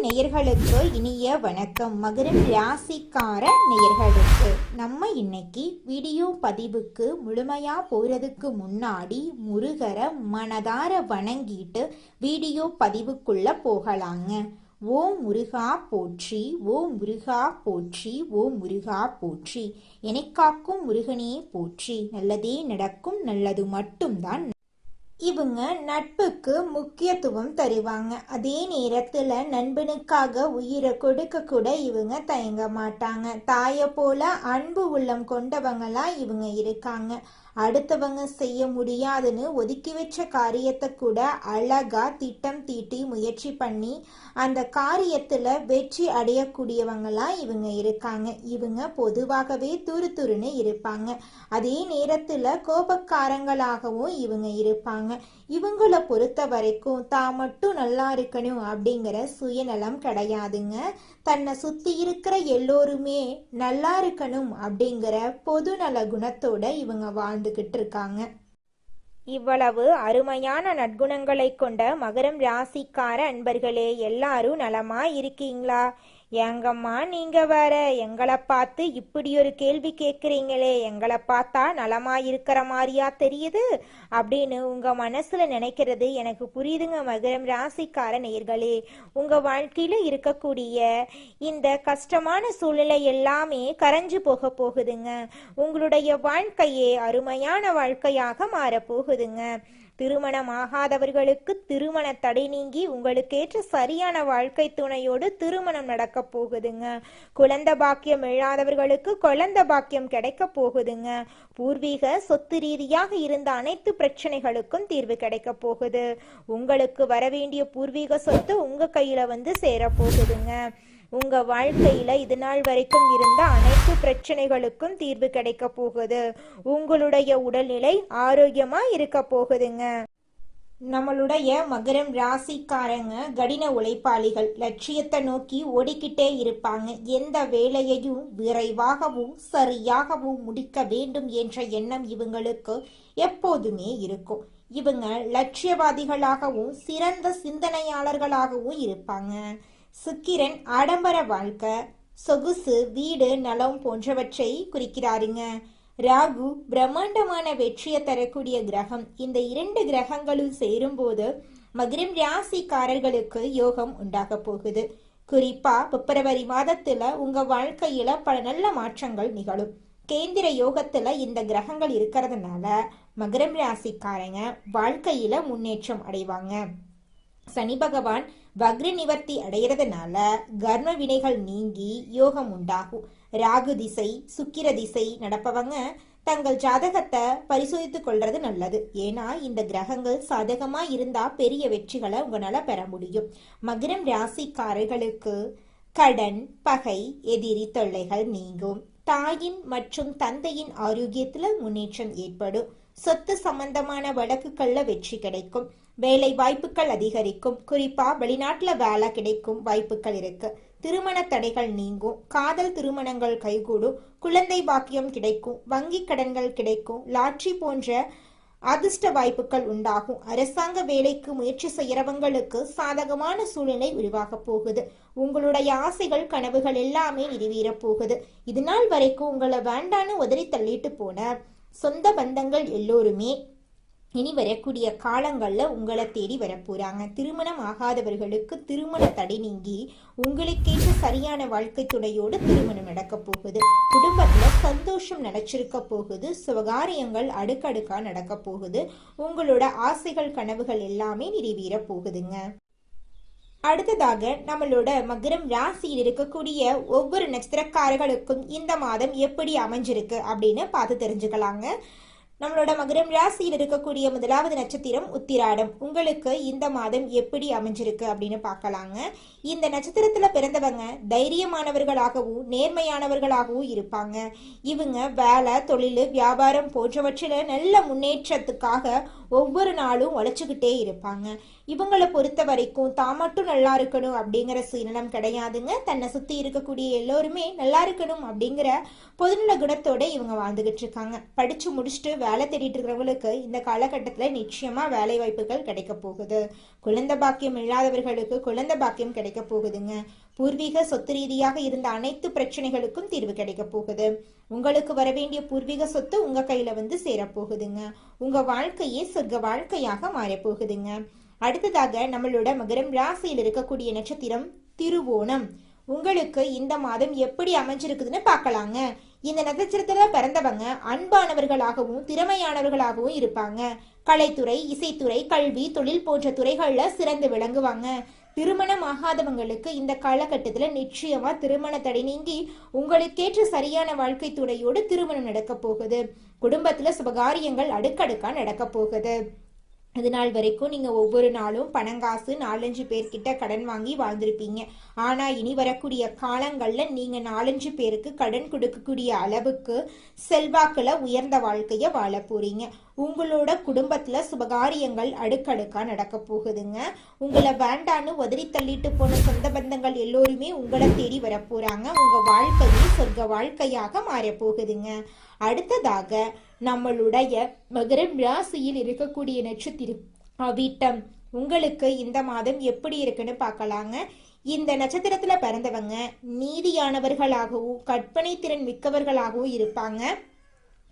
நேயர்களுக்கு இனிய வணக்கம். மகரம் ராசிக்கார நேயர்களுக்கு நம்ம இன்னைக்கு வீடியோ பதிவுக்கு முழுமையா போறதுக்கு முன்னாடி முருகரை மனதார வணங்கிட்டு வீடியோ பதிவுக்குள்ள போகலாங்க. ஓம் முருகா போற்றி, ஓம் முருகா போற்றி, ஓம் முருகா போற்றி. எனக்காக்கும் முருகனே போற்றி. நல்லதே நடக்கும், நல்லது மட்டும்தான். இவங்க நட்புக்கு முக்கியத்துவம் தருவாங்க. அதே நேரத்துல நண்பனுக்காக உயிரை கொடுக்க கூட இவங்க தயங்க மாட்டாங்க. தாயை போல அன்பு உள்ளம் கொண்டவங்களா இவங்க இருக்காங்க. அடுத்தவங்க செய்ய முடியாதுன்னு ஒதுக்கி வச்ச காரியத்தை கூட அழகா திட்டம் தீட்டி முயற்சி பண்ணி அந்த காரியத்துல வெற்றி அடையக்கூடியவங்களா இவங்க இருக்காங்க. இவங்க பொதுவாகவே துருதுருன்னு இருப்பாங்க. அதே நேரத்துல கோபக்காரங்களாகவும் இவங்க இருப்பாங்க. இவங்களை பொறுத்த வரைக்கும் தான் மட்டும் நல்லா இருக்கணும் அப்படிங்கிற சுயநலம் கிடையாதுங்க. தன்னை சுத்தி இருக்கிற எல்லோருமே நல்லா இருக்கணும் அப்படிங்கிற பொதுநல குணத்தோட இவங்க வாழ்ந்துகிட்டு இருக்காங்க. இவ்வளவு அருமையான நற்குணங்களை கொண்ட மகரம் ராசிக்கார அன்பர்களே, எல்லாரும் நலமா இருக்கீங்களா? ஏங்கம்மா நீங்க வேற எங்களை பார்த்து இப்படி ஒரு கேள்வி கேட்குறீங்களே, எங்களை பார்த்தா நலமா இருக்கிற மாதிரியா தெரியுது அப்படின்னு உங்க மனசுல நினைக்கிறது எனக்கு புரியுதுங்க. மகரம் ராசிக்கார நேயர்களே, உங்க வாழ்க்கையில இருக்கக்கூடிய இந்த கஷ்டமான சூழ்நிலை எல்லாமே கரைஞ்சு போக போகுதுங்க. உங்களுடைய வாழ்க்கையே அருமையான வாழ்க்கையாக மாறப்போகுதுங்க. திருமணம் ஆகாதவர்களுக்கு திருமண தடை நீங்கி உங்களுக்கேற்ற சரியான வாழ்க்கை துணையோடு திருமணம் நடக்க போகுதுங்க. குழந்தை பாக்கியம் இல்லாதவர்களுக்கு குழந்தை பாக்கியம் கிடைக்க போகுதுங்க. பூர்வீக சொத்து ரீதியாக இருந்த அனைத்து பிரச்சனைகளுக்கும் தீர்வு கிடைக்க போகுது. உங்களுக்கு வரவேண்டிய பூர்வீக சொத்து உங்க கையில வந்து சேர போகுதுங்க. உங்க வாழ்க்கையில இது நாள் வரைக்கும் இருந்த அனைத்து பிரச்சனைகளுக்கும் தீர்வு கிடைக்க போகுது. உங்களுடைய உடல்நிலை ஆரோக்கியமா இருக்க போகுதுங்க. நம்மளுடைய மகரம் ராசிக்காரங்க கடின உழைப்பாளிகள். லட்சியத்தை நோக்கி ஓடிக்கிட்டே இருப்பாங்க. எந்த வேலையையும் விரைவாகவும் சரியாகவும் முடிக்க வேண்டும் என்ற எண்ணம் இவங்களுக்கு எப்போதுமே இருக்கும். இவங்க லட்சியவாதிகளாகவும் சிறந்த சிந்தனையாளர்களாகவும் இருப்பாங்க. சுக்கிரன் ஆடம்பர வாழ்க்கை, சொகுசு, வீடு, நலம் போன்றவற்றை குறிக்கிறாருங்க. ராகு பிரம்மாண்டமான வெற்றியை தரக்கூடிய கிரகம். இந்த இரண்டு கிரகங்களும் சேரும்போது மகரம் ராசிக்காரர்களுக்கு யோகம் உண்டாக போகுது. குறிப்பா பிப்ரவரி மாதத்துல உங்க வாழ்க்கையில பல நல்ல மாற்றங்கள் நிகழும். கேந்திர யோகத்துல இந்த கிரகங்கள் இருக்கிறதுனால மகரம் ராசிக்காரங்க வாழ்க்கையில முன்னேற்றம் அடைவாங்க. சனி பகவான் வக்ர நிவர்த்தி அடைகிறதுனால கர்ம வினைகள் நீங்கி யோகம் உண்டாகும். ராகு திசை, சுக்கிர திசை நடப்பவங்க தங்கள் ஜாதகத்தை பரிசோதித்துக் கொள்றது நல்லது. ஏன்னா இந்த கிரகங்கள் சாதகமா இருந்தா பெரிய வெற்றிகளை உங்களால பெற முடியும். மகரம் ராசிக்காரர்களுக்கு கடன், பகை, எதிரி தொல்லைகள் நீங்கும். தாயின் மற்றும் தந்தையின் ஆரோக்கியத்துல முன்னேற்றம் ஏற்படும். சொத்து சம்பந்தமான வழக்குகள்ல வெற்றி கிடைக்கும். வேலை வாய்ப்புகள் அதிகரிக்கும். குறிப்பா வெளிநாட்டுல வேலை கிடைக்கும் வாய்ப்புகள் இருக்கு. திருமண தடைகள் நீங்கும். காதல் திருமணங்கள் கைகூடும். குழந்தை பாக்கியம் கிடைக்கும். வங்கி கடன்கள் கிடைக்கும். லாட்ரி போன்ற அதிர்ஷ்ட வாய்ப்புகள் உண்டாகும். அரசாங்க வேலைக்கு முயற்சி செய்யறவங்களுக்கு சாதகமான சூழ்நிலை உருவாக போகுது. உங்களுடைய ஆசைகள் கனவுகள் எல்லாமே நிறைவேற போகுது. இது நாள் வரைக்கும் உங்களை வேண்டான்னு உதறி தள்ளிட்டு போன சொந்த பந்தங்கள் எல்லோருமே இனி வரக்கூடிய காலங்கள்ல உங்களை தேடி வரப்போறாங்க. திருமணம் ஆகாதவர்களுக்கு திருமண தடை நீங்கி உங்களுக்கேற்ற சரியான வாழ்க்கை துணையோடு திருமணம் நடக்க போகுது. குடும்பத்துல சந்தோஷம் நினைச்சிருக்க போகுது. சுபகாரியங்கள் அடுக்கடுக்கா நடக்க போகுது. உங்களோட ஆசைகள் கனவுகள் எல்லாமே நிறைவேற போகுதுங்க. அடுத்ததாக நம்மளோட மகரம் ராசியில் இருக்கக்கூடிய ஒவ்வொரு நட்சத்திரக்காரர்களுக்கும் இந்த மாதம் எப்படி அமைஞ்சிருக்கு அப்படின்னு பார்த்து தெரிஞ்சுக்கலாங்க. நம்மளோட மகரம் ராசியில் இருக்கக்கூடிய முதலாவது நட்சத்திரம் உத்திராடம். உங்களுக்கு இந்த மாதம் எப்படி அமைஞ்சிருக்கு அப்படின்னு பார்க்கலாங்க. இந்த நட்சத்திரத்துல பிறந்தவங்க தைரியமானவர்களாகவும் நேர்மையானவர்களாகவும் இருப்பாங்க. இவங்க வேலை, தொழில், வியாபாரம் போன்றவற்றில நல்ல முன்னேற்றத்துக்காக ஒவ்வொரு நாளும் உழைச்சுக்கிட்டே இருப்பாங்க. இவங்களை பொறுத்த வரைக்கும் தான் மட்டும் நல்லா இருக்கணும் அப்படிங்கிற சுயநலம் கிடையாதுங்க. தன்னை சுத்தி இருக்கக்கூடிய எல்லோருமே நல்லா இருக்கணும் அப்படிங்கிற பொதுநல குணத்தோட இவங்க வாழ்ந்துகிட்டு இருக்காங்க. படிச்சு முடிச்சுட்டு வேலை தேடிட்டு இருக்கிறவங்களுக்கு இந்த காலகட்டத்தில் நிச்சயமா வேலை வாய்ப்புகள் கிடைக்க போகுது. குழந்தை பாக்கியம் இல்லாதவர்களுக்கு குழந்தை பாக்கியம் கிடைக்க போகுதுங்க. பூர்வீக சொத்து ரீதியாக இருந்த அனைத்து பிரச்சனைகளுக்கும் தீர்வு கிடைக்க போகுது. உங்களுக்கு வர வேண்டிய பூர்வீக சொத்து உங்க கையில வந்து சேரப்போகுதுங்க. உங்க வாழ்க்கையே சொர்க்க வாழ்க்கையாக மாறப்போகுதுங்க. அடுத்ததாக நம்மளோட மகரம் ராசியில் இருக்கக்கூடிய நட்சத்திரம் திருவோணம். உங்களுக்கு இந்த மாதம் எப்படி அமைஞ்சிருக்குதுன்னு பார்க்கலாங்க. இந்த நட்சத்திரத்துல பிறந்தவங்க அன்பானவர்களாகவும் திறமையானவர்களாகவும் இருப்பாங்க. கலைத்துறை, இசைத்துறை, கல்வி, தொழில் போன்ற துறைகள்ல சிறந்து விளங்குவாங்க. திருமணம் ஆகாதவங்களுக்கு இந்த காலகட்டத்துல நிச்சயமா திருமண தடை நீங்கி உங்களுக்கேற்ற சரியான வாழ்க்கை துணையோடு திருமணம் நடக்க போகுது. குடும்பத்துல சுபகாரியங்கள் அடுக்கடுக்கா நடக்க போகுது. இது நாள் வரைக்கும் நீங்க ஒவ்வொரு நாளும் பணங்காசு 4-5 பேர்கிட்ட கடன் வாங்கி வாழ்ந்திருப்பீங்க. ஆனா இனி வரக்கூடிய காலங்கள்ல நீங்க 4-5 பேருக்கு கடன் கொடுக்கக்கூடிய அளவுக்கு செல்வாக்குல உயர்ந்த வாழ்க்கைய வாழ போறீங்க. உங்களோட குடும்பத்துல சுபகாரியங்கள் அடுக்கடுக்கா நடக்க போகுதுங்க. உங்களை வேண்டான்னு உதறி தள்ளிட்டு போன சொந்த பந்தங்கள் எல்லோருமே உங்களை தேடி வர போறாங்க. உங்க வாழ்க்கையே சொர்க்க வாழ்க்கையாக மாற போகுதுங்க. அடுத்ததாக நம்மளுடைய மகரம் ராசியில் இருக்கக்கூடிய நட்சத்திரம் அவிட்டம். உங்களுக்கு இந்த மாதம் எப்படி இருக்குன்னு பார்க்கலாங்க. இந்த நட்சத்திரத்துல பிறந்தவங்க நீதியானவர்களாகவும் கற்பனை திறன் மிக்கவர்களாகவும் இருப்பாங்க.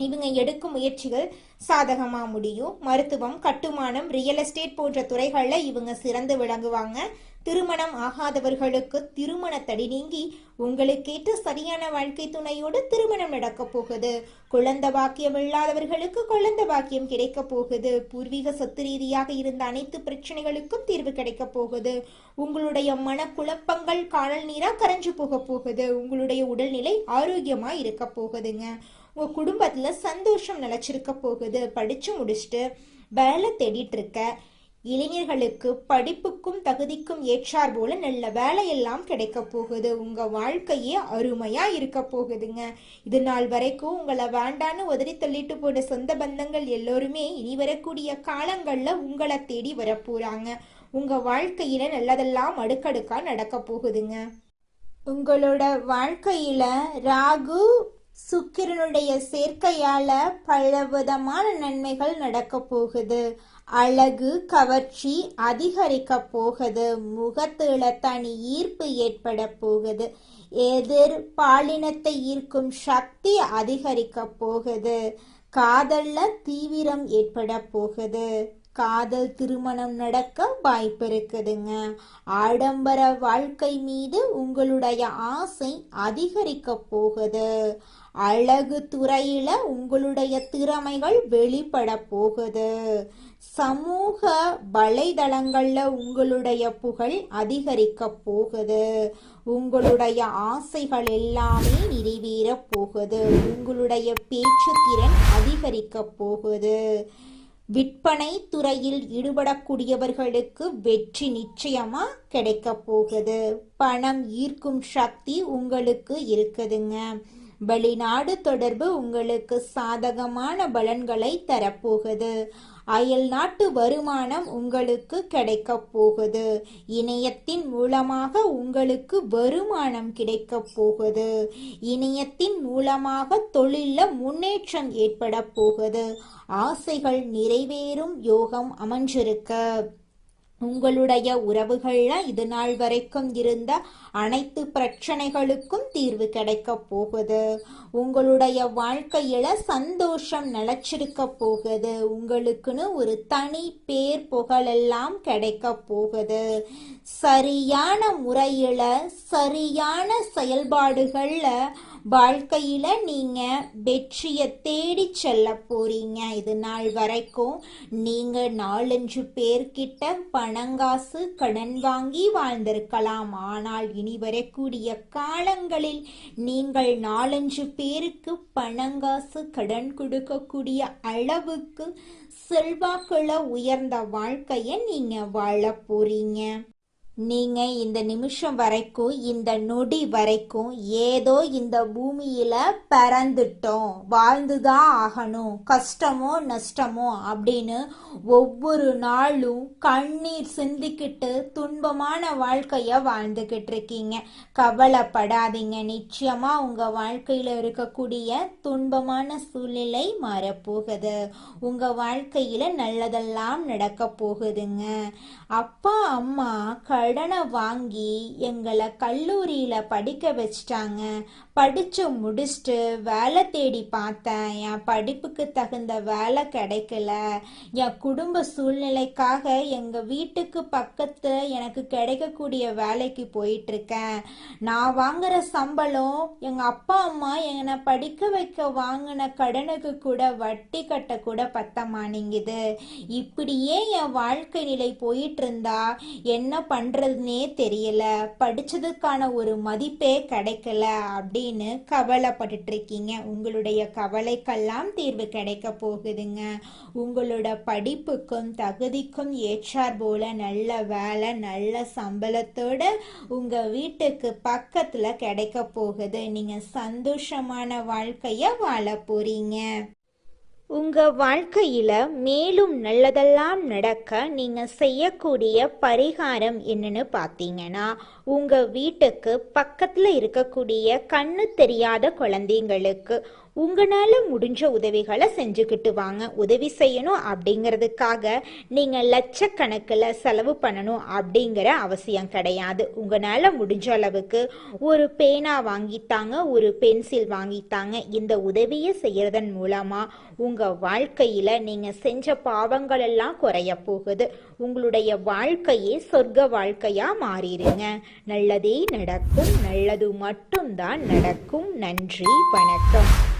இவங்க எடுக்கும் முயற்சிகள் சாதகமா முடியும். மருத்துவம், கட்டுமானம், ரியல் எஸ்டேட் போன்ற துறைகள்ல இவங்க சிறந்து விளங்குவாங்க. திருமணம் ஆகாதவர்களுக்கு திருமண தடை நீங்கி உங்களுக்கேற்ற சரியான வாழ்க்கை துணையோடு திருமணம் நடக்க போகுது. குழந்தை பாக்கியம் இல்லாதவர்களுக்கு குழந்தை பாக்கியம் கிடைக்க போகுது. பூர்வீக சொத்து ரீதியாக இருந்த அனைத்து பிரச்சனைகளுக்கும் தீர்வு கிடைக்க போகுது. உங்களுடைய மனக்குழப்பங்கள் காணல் நீரா கரைஞ்சு போக போகுது. உங்களுடைய உடல்நிலை ஆரோக்கியமா இருக்க போகுதுங்க. உங்க குடும்பத்துல சந்தோஷம் நிலைச்சிருக்க போகுது. படிச்சு முடிச்சுட்டு வேலை தேடிட்டு இருக்க இளைஞர்களுக்கு படிப்புக்கும் தகுதிக்கும் ஏற்றார் போல நல்ல வேலையெல்லாம் கிடைக்க போகுது. உங்க வாழ்க்கையே அருமையா இருக்க போகுதுங்க. இது நாள் வரைக்கும் உங்களை வேண்டான்னு உதறி தள்ளிட்டு போன சொந்த பந்தங்கள் எல்லோருமே இனி வரக்கூடிய காலங்கள்ல உங்களை தேடி வர போறாங்க. உங்க வாழ்க்கையில நல்லதெல்லாம் அடுக்கடுக்கா நடக்க போகுதுங்க. உங்களோட வாழ்க்கையில ராகு சுக்கிரனுடைய சேர்க்கையால பலவிதமான நன்மைகள் நடக்க போகுது. அழகு, கவர்ச்சி அதிகரிக்க போகுது. முகத்துல தனி ஈர்ப்பு ஏற்பட போகுது. எதிர் பாலினத்தை ஈர்க்கும் சக்தி அதிகரிக்க போகுது. காதல்ல தீவிரம் ஏற்பட போகுது. காதல் திருமணம் நடக்க வாய்ப்பு இருக்குதுங்க. ஆடம்பர வாழ்க்கை மீது உங்களுடைய ஆசை அதிகரிக்க போகுது. அழகு துறையில உங்களுடைய திறமைகள் வெளிப்பட போகுது. சமூக வலைதளங்கள்ல உங்களுடைய புகழ் அதிகரிக்க போகுது. உங்களுடைய ஆசைகள் எல்லாமே நிறைவேற போகுது. உங்களுடைய பேச்சு திறன் அதிகரிக்க போகுது. விற்பனை துறையில் ஈடுபடக்கூடியவர்களுக்கு வெற்றி நிச்சயமா கிடைக்க போகுது. பணம் ஈர்க்கும் சக்தி உங்களுக்கு இருக்குதுங்க. வெளிநாடு தொடர்பு உங்களுக்கு சாதகமான பலன்களை தரப்போகுது. அயல் நாட்டு வருமானம் உங்களுக்கு கிடைக்க போகுது. இணையத்தின் மூலமாக உங்களுக்கு வருமானம் கிடைக்க போகுது. இணையத்தின் மூலமாக தொழில முன்னேற்றம் ஏற்பட போகுது. ஆசைகள் நிறைவேறும் யோகம் அமைஞ்சிருக்க. உங்களுடைய உறவுகள்ல இது நாள் வரைக்கும் இருந்த அனைத்து பிரச்சனைகளுக்கும் தீர்வு கிடைக்க போகுது. உங்களுடைய வாழ்க்கையில சந்தோஷம் நிலைச்சிருக்க போகுது. உங்களுக்குன்னு ஒரு தனி பேர் புகழெல்லாம் கிடைக்க போகுது. சரியான முறையில சரியான செயல்பாடுகள்ல வாழ்க்கையில நீங்க வெற்றியை தேடி செல்ல போறீங்க. இது நாள் வரைக்கும் நீங்க 4-5 பேர்கிட்ட பணங்காசு கடன் வாங்கி வாழ்ந்திருக்கலாம். ஆனால் இனி வரக்கூடிய காலங்களில் நீங்கள் 4-5 பேருக்கு பணங்காசு கடன் கொடுக்கக்கூடிய அளவுக்கு செல்வாக்குள்ள உயர்ந்த வாழ்க்கைய நீங்க வாழ போறீங்க. நீங்க இந்த நிமிஷம் வரைக்கும் இந்த நொடி வரைக்கும் ஏதோ இந்த பூமியில பிறந்துட்டோம், வாழ்ந்துதான் ஆகணும், கஷ்டமோ நஷ்டமோ அப்படின்னு ஒவ்வொரு நாளும் கண்ணீர் சிந்திக்கிட்டு துன்பமான வாழ்க்கைய வாழ்ந்துகிட்டு இருக்கீங்க. கவலைப்படாதீங்க, நிச்சயமா உங்க வாழ்க்கையில இருக்கக்கூடிய துன்பமான சூழ்நிலை மாறப்போகுது. உங்க வாழ்க்கையில நல்லதெல்லாம் நடக்க போகுதுங்க. அப்பா அம்மா கடனை வாங்கி எங்களை கல்லூரியில படிக்க வச்சிட்டாங்க. படிச்சு முடிச்சுட்டு வேலை தேடி பார்த்தேன், என் படிப்புக்கு தகுந்த வேலை கிடைக்கல. என் குடும்ப சூழ்நிலைக்காக எங்க வீட்டுக்கு பக்கத்து எனக்கு கிடைக்கக்கூடிய வேலைக்கு போயிட்டு இருக்கேன். நான் வாங்குற சம்பளம் எங்க அப்பா அம்மா என்னை படிக்க வைக்க வாங்கின கடனுக்கு கூட வட்டி கட்ட கூட பத்த மாட்டேங்குது. இப்படியே என் வாழ்க்கை நிலை போயிட்டு இருந்தா என்ன பண்றதுன்னே தெரியல, படிச்சதுக்கான ஒரு மதிப்பே கிடைக்கல அப்படின்னு கவலைப்பட்டுட்டு இருக்கீங்க. உங்களுடைய கவலைக்கெல்லாம் தீர்வு கிடைக்க போகுதுங்க. உங்களோட படிப்புக்கும் தகுதிக்கும் ஏற்றார் போல நல்ல வேலை, நல்ல சம்பளத்தோட உங்க வீட்டுக்கு பக்கத்துல கிடைக்க போகுது. நீங்க சந்தோஷமான வாழ்க்கைய வாழ போறீங்க. உங்க வாழ்க்கையில மேலும் நல்லதெல்லாம் நடக்க நீங்க செய்யக்கூடிய பரிகாரம் என்னன்னு பார்த்தீங்கன்னா, உங்க வீட்டுக்கு பக்கத்துல இருக்கக்கூடிய கண்ணு தெரியாத குழந்தைங்களுக்கு உங்களால முடிஞ்ச உதவிகளை செஞ்சுக்கிட்டு வாங்க. உதவி செய்யணும் அப்படிங்கிறதுக்காக நீங்க லட்சக்கணக்கில் செலவு பண்ணணும் அப்படிங்கிற அவசியம் கிடையாது. உங்களால முடிஞ்ச அளவுக்கு ஒரு பேனா வாங்கித்தாங்க, ஒரு பென்சில் வாங்கித்தாங்க. இந்த உதவியை செய்யறதன் மூலமா உங்க வாழ்க்கையில நீங்க செஞ்ச பாவங்கள் எல்லாம் குறைய போகுது. உங்களுடைய வாழ்க்கையே சொர்க்க வாழ்க்கையா மாறிடுங்க. நல்லதே நடக்கும், நல்லது மட்டும்தான் நடக்கும். நன்றி, வணக்கம்.